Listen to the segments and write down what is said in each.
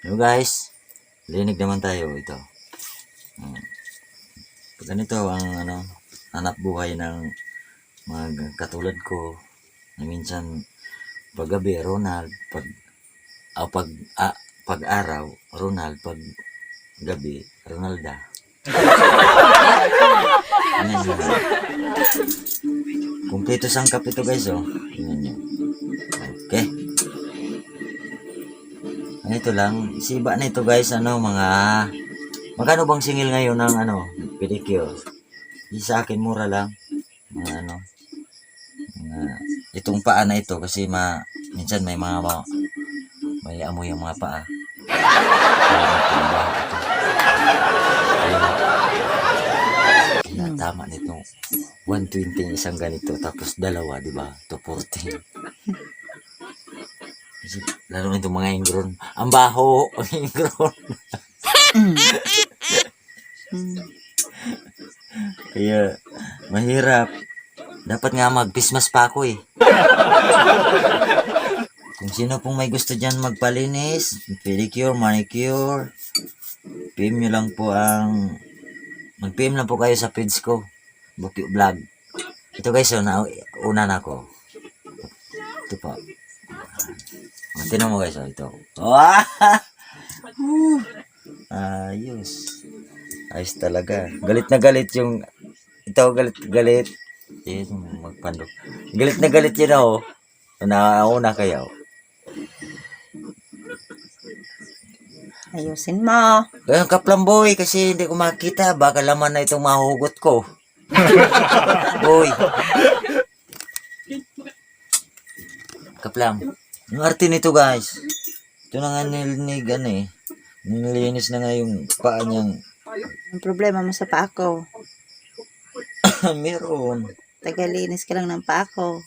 Hello guys, linig naman tayo ito. Pag ganito ang hanap buhay ng mga katulad ko, na minsan paggabi Ronald, pag araw Ronald, pag gabi Ronalda. Ayan yun. Kumpleto sangkap ito guys oh. Tingnan nyo. Okay. Ito lang, siba na ito guys, mga magkano bang singil ngayon ng pedicure? Di sa akin mura lang. Mga itong paa na ito kasi minsan may may amoy ang mga paa. Kaya tama nito. 120 isang ganito tapos dalawa, di ba? 240. Kasi lalo nito mga ingron. Ang baho, ang ingron. Kaya mahirap. Dapat nga mag-pismas pa ako eh. Kung sino pong may gusto dyan magpalinis, pedicure, manicure, PM nyo lang po mag-PM lang po kayo sa page ko, Bukyo Vlog. Ito guys, una na ako. Ito po. Tinan mo guys, ito. Ayos. Ayos talaga. Galit na galit yung, ito galit. Magpandok. Galit na galit yun ako. Nauna kayo. Ayusin mo. Kaya kaplamboy kasi hindi ko makita. Baka laman na itong mahugot ko. Boy. Kaplam. Yung arte nito guys. Ito na nga nilinig nilinis na nga yung paa niyang. Ang problema mo sa paa ko. Meron. Tagalinis ka lang ng paa ko.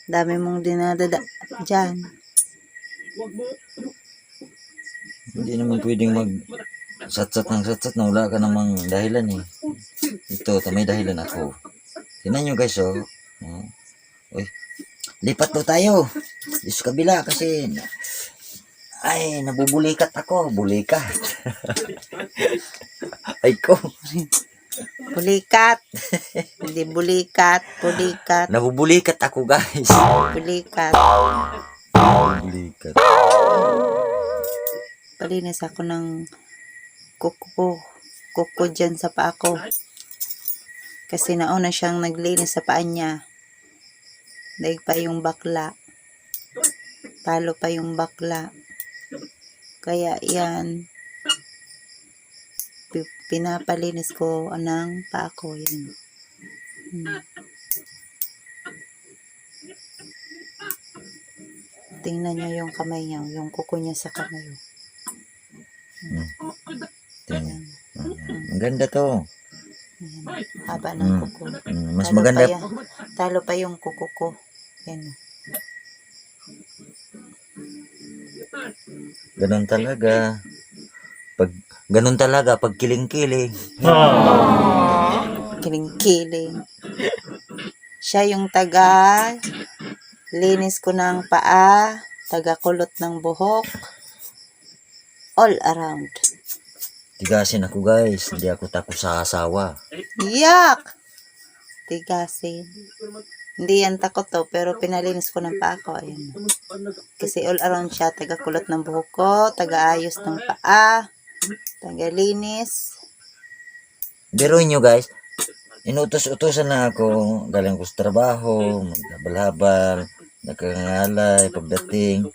Dami mong dinadada dyan. Hindi naman pwedeng satsat na wala ka namang dahilan eh. Ito, may dahilan ako. Tingnan nyo guys oh. Uy, lipat to tayo. Sa kabila kasi nabubulikat ako. Bulikat. Ay ko. Bulikat. Hindi bulikat. Bulikat. Nabubulikat ako guys. Bulikat. Bulikat. Palinis ako ng kuko dyan sa paa ko. Kasi nauna siyang naglinis sa paa niya. Daig pa yung bakla. Talo pa yung bakla. Kaya yan. Pinapalinis ko ng paa ko. Yan. Tingnan niyo yung kamay niya. Yung kuko niya sa kamay. Tingnan. Ang ganda to. Ayan, haba ng kuko. Mas maganda. Talo pa yung kuko ko. Yan. Ganun talaga. Ganun talaga pag kiling-kiling. Kiling-kiling. Siya yung taga linis ko ng paa, taga kulot ng buhok. All around. Tigasin ako guys. Hindi ako takot sa asawa. Yak! Tigasin. Hindi yan takot to, pero pinalinis ko ng paa ko. Ayan. Kasi all around siya. Taga kulot ng buhok ko, taga ayos ng paa, taga linis. Biruin nyo guys. Inutos-utosan na ako. Galing ko sa trabaho. Maghabal-habal. Nakakangalay. Pagdating,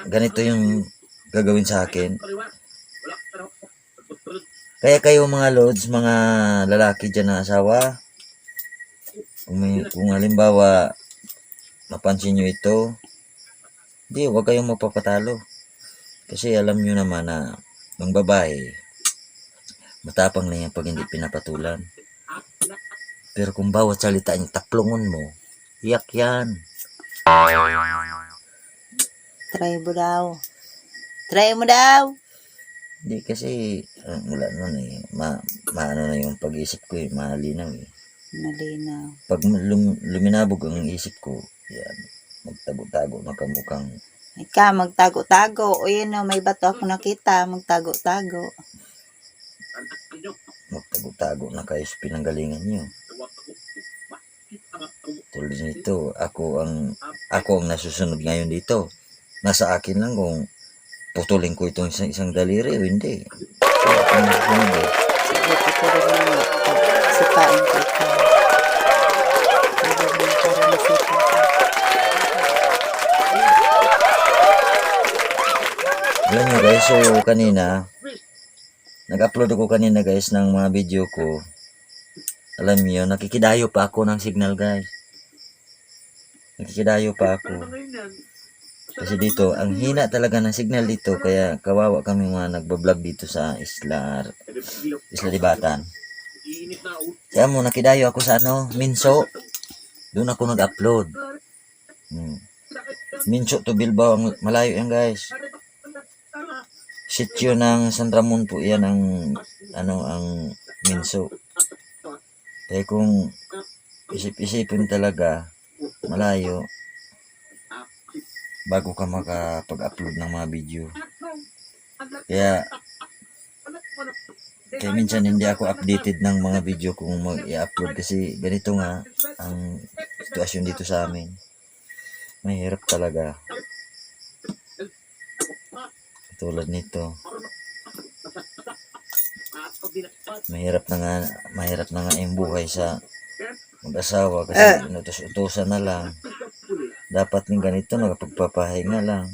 ganito yung gagawin sa akin. Kaya kayo mga lods, mga lalaki dyan na asawa, kung halimbawa mapansin nyo ito, huwag kayong mapapatalo. Kasi alam nyo naman na ng babae, matapang na yan pag hindi pinapatulan. Pero kung bawat salita yung taplungon mo, iyak yan. Try mo daw. Try mo daw. Hindi kasi, wala nun maano na yung pag-isip ko malinaw eh. Malinaw. Pag luminabog ang isip ko, yan, magtago-tago na kamukhang Ika, magtago-tago. O yun o, may bato ako nakita. Magtago-tago. Magtago-tago na kayo sa pinanggalingan nyo. Tulad nito, ako ang nasusunod ngayon dito. Nasa akin lang kung putulin ko itong isang daliri o hindi. Ako ang nasusunod eh. Sige, patuloy mo na. Sipain ko ito. Patuloy mo para masipa ko. Alam nyo guys, so kanina, nag-upload ako kanina guys ng mga video ko. Alam niyo, nakikidayo pa ako ng signal guys. Nakikidayo pa ako. Kasi dito, ang hina talaga ng signal dito. Kaya kawawa kami mga nagbablog dito sa Isla Libatan. Kaya mo, nakidayo ako sa Minso. Doon ako nag-upload. Minso to Bilbao, malayo yan guys. Sityo ng San Ramon po yan ang Minso. Kaya kung isip-isipin talaga, malayo, bago ka makapag-upload ng mga video. Kaya minsan hindi ako updated ng mga video kung mag-i-upload kasi ganito nga ang sitwasyon dito sa amin. Mahirap talaga. Tulad nito. Mahirap na nga yung buhay sa mag-asawa kasi inutos-utosan na lang. Dapat ng ganito nakapagpapahinga lang.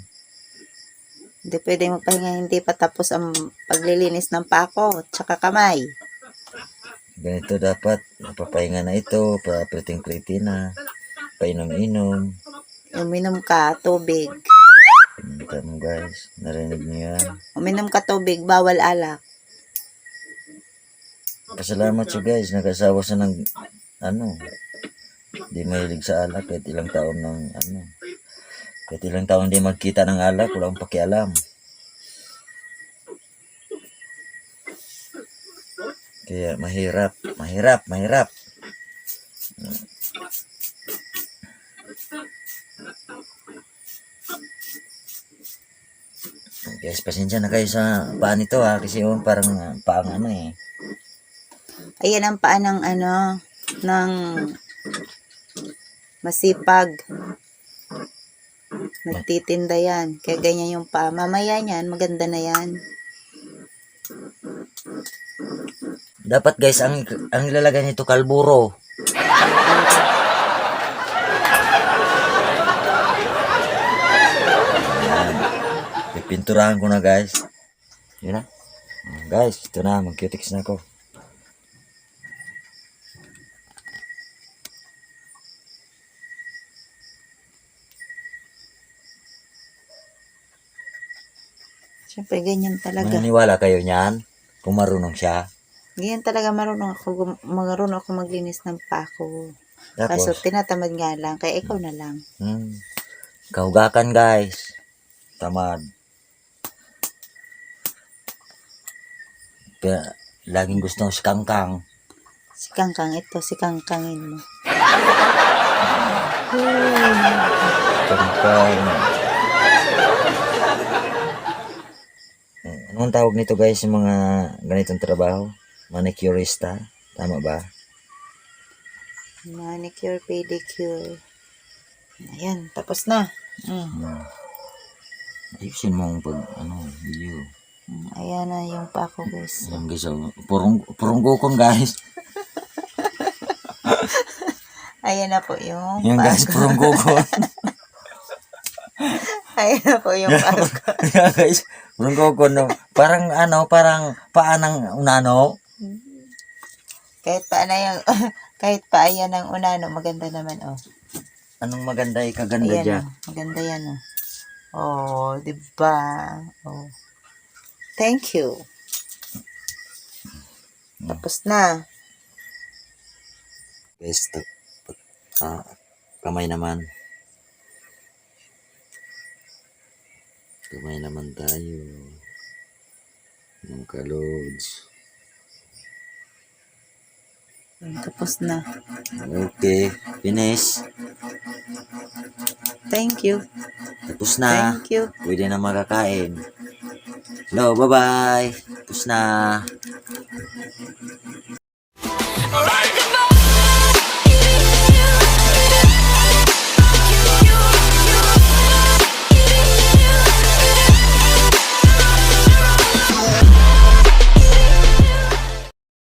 Hindi pwede magpahinga, hindi pa tapos ang paglilinis ng pako tsaka kamay. Ganito dapat, papahinga na ito, papriting-priting na, painom-inom. Uminom ka tubig. Tama guys, narinig niyo yan. Uminom ka tubig, bawal alak. Pasalamat siya guys, nag-asawa siya ng di mahilig sa alak kahit ilang taon kahit ilang taon di magkita ng alak, wala akong pakialam. Kaya mahirap. Guys, pasensya na kayo sa paa nito kasi parang paang eh. Ayan ang paa ng ng masipag. Nagtitinda yan. Kaya ganyan yung paa. Mamaya yan, maganda na yan. Dapat guys, ang ilalagay nito kalburo. Pinturahan ko na guys. Yun na. Guys, ito na. Mag-cutix na ako. Siyempre, ganyan talaga. Maniniwala kayo niyan? Kung marunong siya. Ganyan talaga marunong ako maglinis ng pako. Tapos, Kaso tinatamad nga lang. Kaya ikaw na lang. Kahugakan guys. Tamad. Kaya, laging gusto si Kangkang. Si Kangkang ito. Si Kangkangin mo. Kangkang. Anong tawag nito guys yung mga ganitong trabaho? Manicurista? Tama ba? Manicure, pedicure. Ayan, tapos na. Ayusin mo ang video. Ayan na yung pako guys. Ayan guys, purong gukon guys. Ayan na po yung Yan guys, purong gukon. Ayan na po yung pako. Yan guys, purong gukon. No? Parang paa ng unano. Kahit pa ayan ang unano, maganda naman oh. Anong maganda kaganda Ayan dyan? oh, maganda yan oh. Oh, diba? Oh. Thank you. Tapos na. Guys, kamay naman. Kamay naman tayo. Ng kalods. Tapos na. Okay. Finish. Thank you. Tapos na. Thank you. Pwede na makakain. Hello, bye-bye. Tapos na.